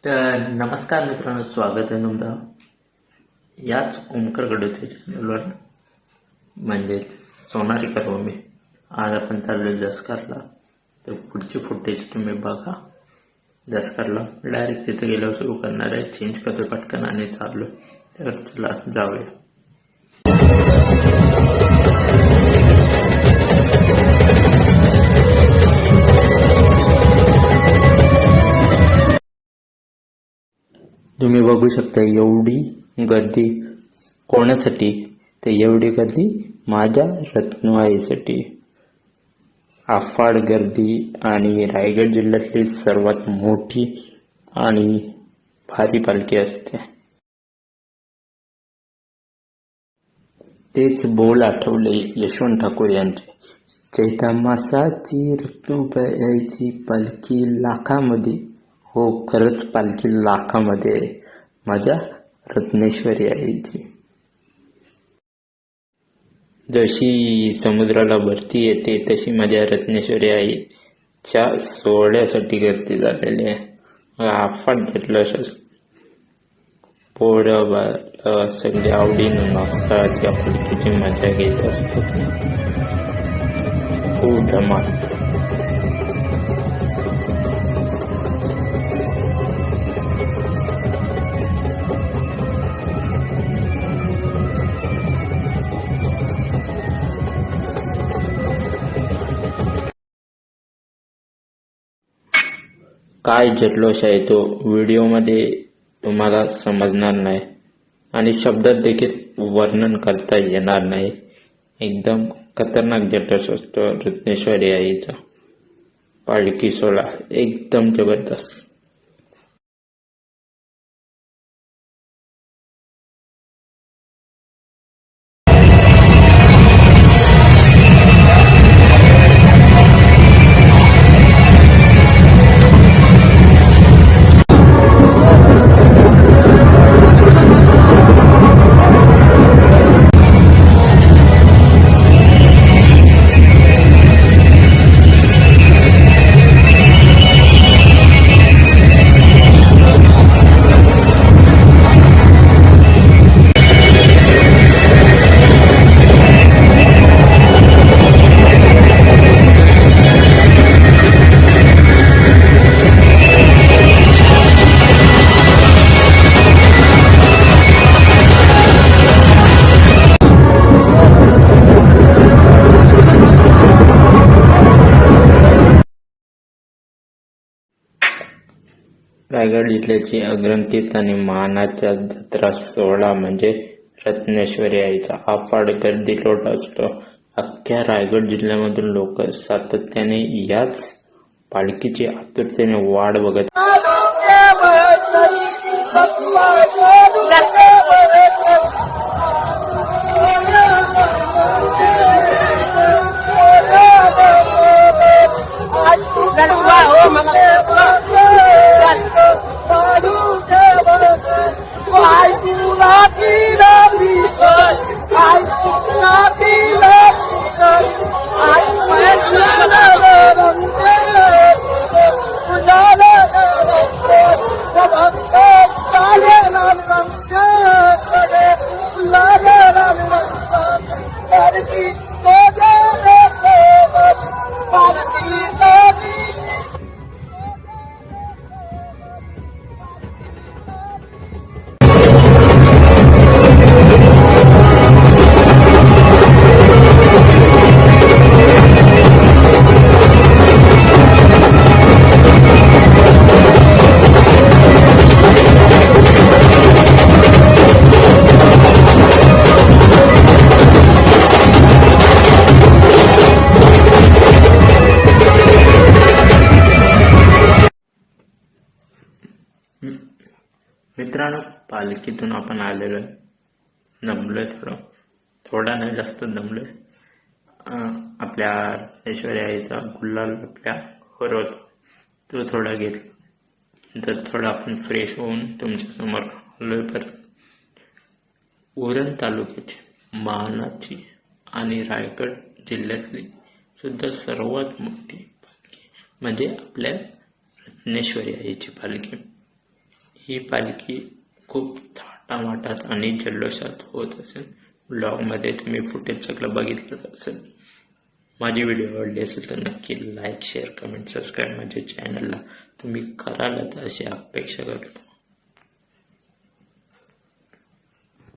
तर नमस्कार मित्रांनो, स्वागत आहे तुमचं याच ओमकार गडोचे चॅनलवर, म्हणजेच सोनारी करवा मी. आज आपण चाललो जसकारला. तर पुढची फुटेज तुम्ही बघा. जसकारला डायरेक्ट तिथे गेल्यावर सुरू करणार आहे. चेंज करतो पटकन आणि चाललो. तर चला जाऊया. तुम्ही बघू शकता एवढी गर्दी कोणासाठी? तर एवढी गर्दी माझ्या रत्नवाईसाठी. अफाट गर्दी आणि रायगड जिल्ह्यातली सर्वात मोठी आणि भारी पालखी असते. तेच बोल आठवले यशवंत ठाकूर यांचे. चैत्र मासाची रत्नबाईची पालखी लाखामध्ये. हो, खरंच पालखी लाखामध्ये आहे. माझ्या रत्नेश्वरी आईची. जशी समुद्राला भरती येते तशी माझ्या रत्नेश्वरी आईच्या सोहळ्यासाठी गर्दी झालेली आहे. अफाट जल्लोष असतो. पोरं सगळे आवडीनं नाचतात. या पालखीची मजा घेत असतो. खूप धमाल. काय जल्लोष आहे तो व्हिडिओमध्ये तुम्हाला समजणार नाही आणि शब्दात देखील वर्णन करता येणार नाही. एकदम खतरनाक जल्लोष असतो रत्नेश्वरी आईचा. पालखी सोहळा एकदम जबरदस्त. रायगड जिल्ह्याची अग्रतीर्थ आणि मानाचा जत्रा सोहळा म्हणजे रत्नेश्वरी आईचा. अफाट गर्दी लोट असतो. अख्ख्या रायगड जिल्ह्यामधून लोक सातत्याने याच पालखीची आतुरतेने वाट बघत. मित्रांनो, पालखीतून आपण आलेलो आहे. दमलोय थोडा नाही जास्त दमलोय. आपल्या रत्नेश्वरी आईचा गुलाल आपल्या होत तो थोडा घेतला. तर थोडा आपण फ्रेश होऊन तुमच्या समोर आलोय. परत उरण तालुक्याची, मानाची आणि रायगड जिल्ह्यातली सुद्धा सर्वात मोठी पालखी म्हणजे आपल्या रत्नेश्वरी आईची पालखी. ही पालखी खूप थाटामाटात आणि जल्लोषात होत असेल. ब्लॉगमध्ये तुम्ही फुटेज सगळं बघितलं असेल. माझी व्हिडिओ आवडली असेल तर नक्की लाईक, शेअर, कमेंट, सबस्क्राईब माझ्या चॅनलला तुम्ही कराल अशी अपेक्षा करतो.